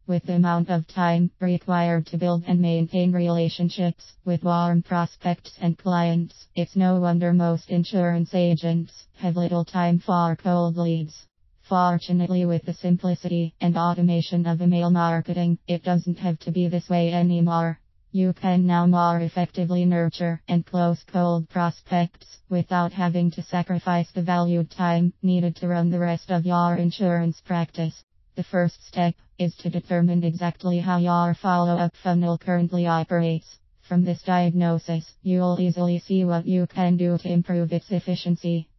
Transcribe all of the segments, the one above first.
With the amount of time required to build and maintain relationships with warm prospects and clients, it's no wonder most insurance agents have little time for cold leads. Fortunately, with the simplicity and automation of email marketing, it doesn't have to be this way anymore. You can now more effectively nurture and close cold prospects without having to sacrifice the valued time needed to run the rest of your insurance practice. The first step is to determine exactly how your follow-up funnel currently operates. From this diagnosis, you'll easily see what you can do to improve its efficiency.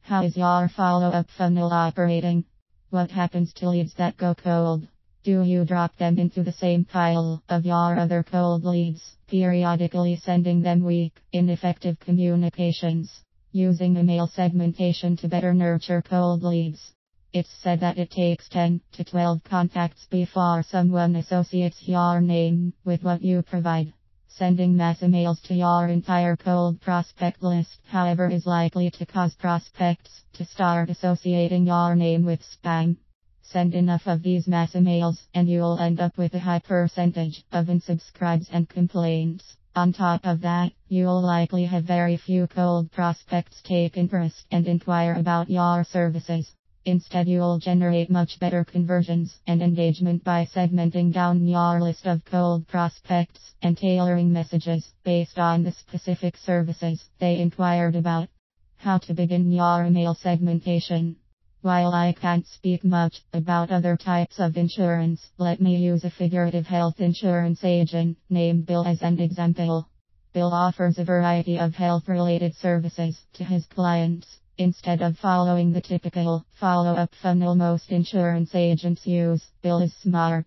How is your follow-up funnel operating? What happens to leads that go cold? Do you drop them into the same pile of your other cold leads, periodically sending them weak, ineffective communications? Using email segmentation to better nurture cold leads. It's said that it takes 10 to 12 contacts before someone associates your name with what you provide. Sending mass emails to your entire cold prospect list, however, is likely to cause prospects to start associating your name with spam. Send enough of these mass emails, and you'll end up with a high percentage of unsubscribes and complaints. On top of that, you'll likely have very few cold prospects take interest and inquire about your services. Instead, you'll generate much better conversions and engagement by segmenting down your list of cold prospects and tailoring messages based on the specific services they inquired about. How to begin your email segmentation. While I can't speak much about other types of insurance, let me use a figurative health insurance agent named Bill as an example. Bill offers a variety of health-related services to his clients. Instead of following the typical follow-up funnel most insurance agents use, Bill is smart.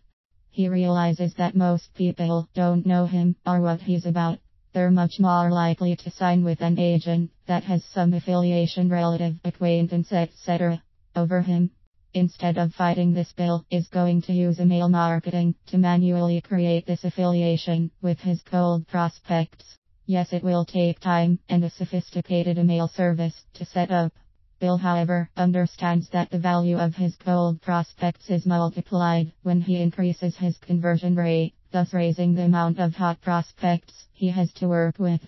He realizes that most people don't know him or what he's about. They're much more likely to sign with an agent that has some affiliation, relative, acquaintance, etc. over him. Instead of fighting this, Bill is going to use email marketing to manually create this affiliation with his cold prospects. Yes, it will take time and a sophisticated email service to set up. Bill, however, understands that the value of his cold prospects is multiplied when he increases his conversion rate, thus raising the amount of hot prospects he has to work with.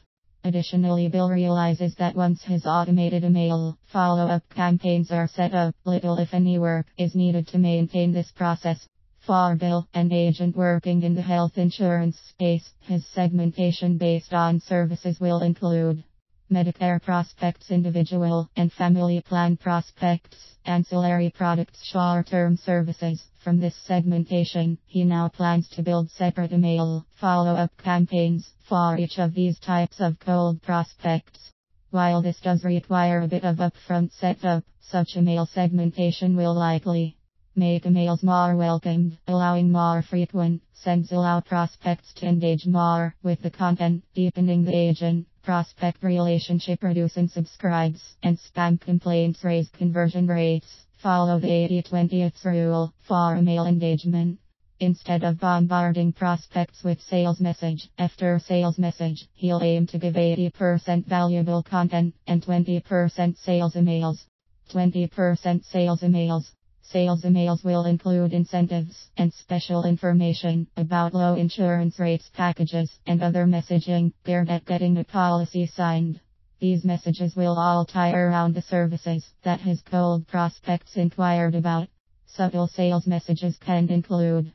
Additionally, Bill realizes that once his automated email follow-up campaigns are set up, little if any work is needed to maintain this process. For Bill, an agent working in the health insurance space, his segmentation based on services will include Medicare prospects, individual and family plan prospects, ancillary products, short-term services. From this segmentation, he now plans to build separate email follow-up campaigns for each of these types of cold prospects. While this does require a bit of upfront setup, such email segmentation will likely make emails more welcomed, allowing more frequent sends, allow prospects to engage more with the content, deepening the agent prospect relationship, reducing subscribes and spam complaints, raise conversion rates. Follow the 80-20 rule for email engagement. Instead of bombarding prospects with sales message after sales message, he'll aim to give 80% valuable content and 20% sales emails. 20% sales emails. Sales emails will include incentives and special information about low insurance rates, packages, and other messaging geared at getting a policy signed. These messages will all tie around the services that his cold prospects inquired about. Subtle sales messages can include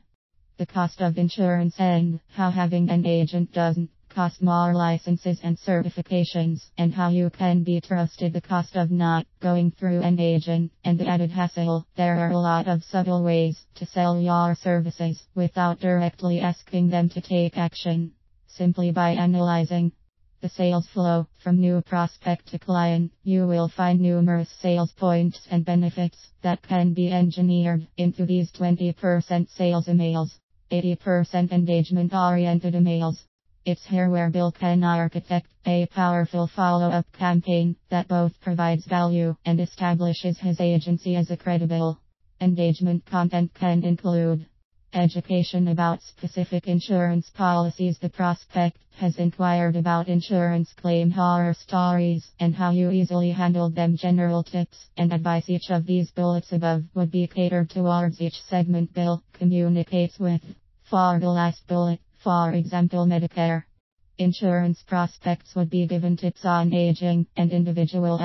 the cost of insurance and how having an agent doesn't cost more, licenses and certifications, and how you can be trusted, the cost of not going through an agent, and the added hassle. There are a lot of subtle ways to sell your services without directly asking them to take action. Simply by analyzing the sales flow from new prospect to client, you will find numerous sales points and benefits that can be engineered into these 20% sales emails. 80% engagement-oriented emails. It's here where Bill can architect a powerful follow-up campaign that both provides value and establishes his agency as a credible engagement. Content can include Education about specific insurance policies. The prospect has inquired about insurance claim horror stories and how you easily handled them. General tips and advice. Each of these bullets above would be catered towards each segment bill communicates with. For the last bullet, for example, Medicare insurance prospects would be given tips on aging, and individual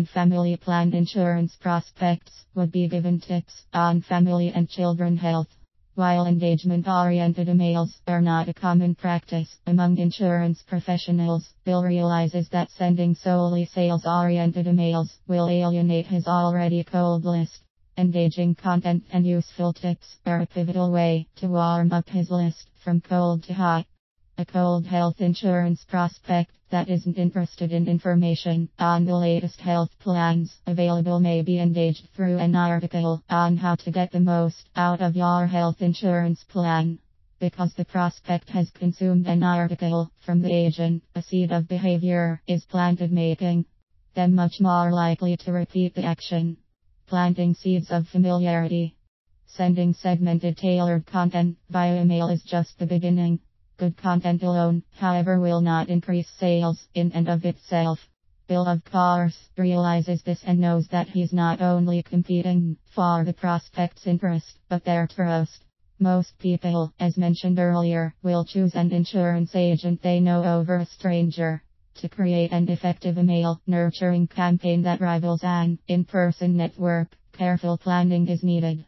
& family plan insurance prospects would be given tips on family and children health. While engagement-oriented emails are not a common practice among insurance professionals, Bill realizes that sending solely sales-oriented emails will alienate his already cold list. Engaging content and useful tips are a pivotal way to warm up his list from cold to hot. A cold health insurance prospect that isn't interested in information on the latest health plans available may be engaged through an article on how to get the most out of your health insurance plan. Because the prospect has consumed an article from the agent, a seed of behavior is planted, making them much more likely to repeat the action. Planting seeds of familiarity. Sending segmented tailored content via email is just the beginning. Good content alone, however, will not increase sales in and of itself. Bill, of course, realizes this and knows that he's not only competing for the prospect's interest, but their trust. Most people, as mentioned earlier, will choose an insurance agent they know over a stranger. To create an effective email nurturing campaign that rivals an in-person network, careful planning is needed.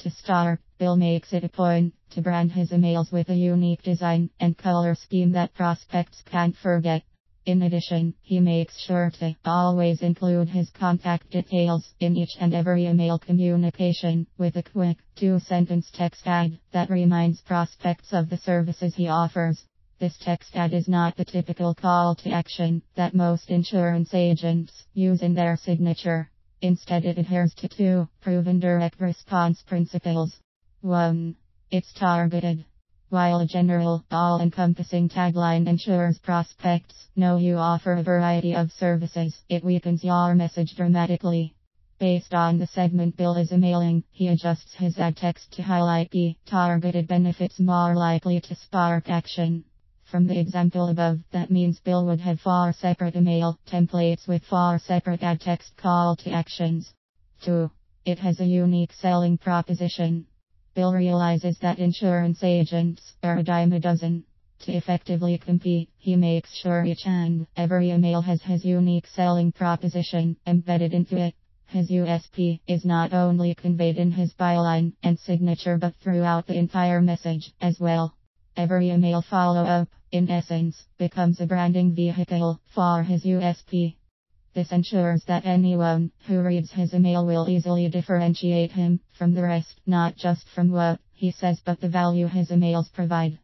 To start, Bill makes it a point to brand his emails with a unique design and color scheme that prospects can't forget. In addition, he makes sure to always include his contact details in each and every email communication with a quick 2-sentence text ad that reminds prospects of the services he offers. This text ad is not the typical call to action that most insurance agents use in their signature. Instead, it adheres to 2 proven direct response principles. 1. It's targeted. While a general, all-encompassing tagline ensures prospects know you offer a variety of services, it weakens your message dramatically. Based on the segment Bill is emailing, he adjusts his ad text to highlight the targeted benefits more likely to spark action. From the example above, that means Bill would have 4 separate email templates with 4 separate ad text call to actions. 2. It has a unique selling proposition. Bill realizes that insurance agents are a dime a dozen. To effectively compete, he makes sure each and every email has his unique selling proposition embedded into it. His USP is not only conveyed in his byline and signature but throughout the entire message as well. Every email follow-up, in essence, becomes a branding vehicle for his USP. This ensures that anyone who reads his email will easily differentiate him from the rest, not just from what he says but the value his emails provide.